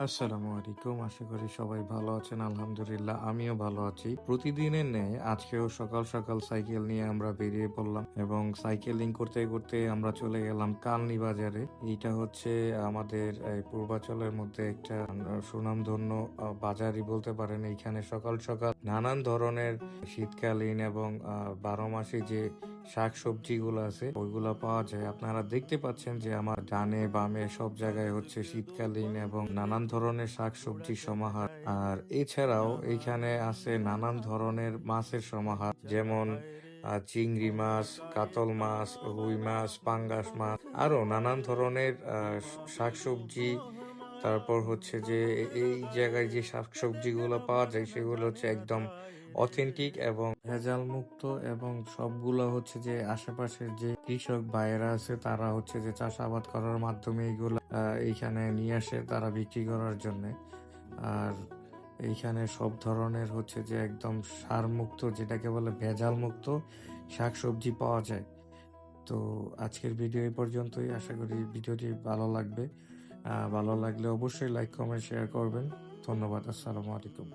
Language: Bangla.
আসসালামু আলাইকুম। আশা করি সবাই ভালো আছেন। আলহামদুলিল্লাহ আমিও ভালো আছি। প্রতিদিনের ন্যায় আজকেও সকাল সকাল সাইকেল নিয়ে আমরা বেরিয়ে পড়লাম এবং সাইকেলিং করতে করতে আমরা চলে গেলাম কালনী বাজারে। এইটা হচ্ছে আমাদের এই পূর্বাঞ্চলের মধ্যে একটা সুনামধন্য বাজারই বলতে পারেন। এইখানে সকাল সকাল নানান ধরনের শীতকালীন এবং ১২ মাসে যে শাকসবজিগুলো আছে ওইগুলা পাওয়া যায়। আপনারা দেখতে পাচ্ছেন যে আমার ডানে বামে সব জায়গায় হচ্ছে শীতকালীন এবং নানান ধরনের শাকসবজির সমাহার। আর এছাড়াও এইখানে আছে নানান ধরনের মাছের সমাহার, যেমন চিংড়ি মাছ, কাতল মাছ, রুই মাছ, পাঙ্গাস মাছ, আরো নানান ধরনের শাকসবজি। তারপর হচ্ছে যে এই জায়গায় যে শাকসবজিগুলো পাওয়া যায় সেগুলো হচ্ছে একদম অথেন্টিক এবং ভেজাল মুক্ত, এবং সবগুলো হচ্ছে যে আশেপাশের যে কৃষক ভাইয়েরা আছে তারা হচ্ছে যে চাষাবাদ করার মাধ্যমে এইগুলো এইখানে নিয়ে আসে তারা বিক্রি করার জন্য। আর এইখানে সব ধরনের হচ্ছে যে একদম সার মুক্ত, যেটাকে বলে ভেজাল মুক্ত শাকসবজি পাওয়া যায়। তো আজকের ভিডিও এই পর্যন্তই। আশা করি ভিডিওটি ভালো লাগবে। ভালো লাগলে অবশ্যই লাইক কমেন্ট শেয়ার করবেন। ধন্যবাদ। আসসালামু আলাইকুম।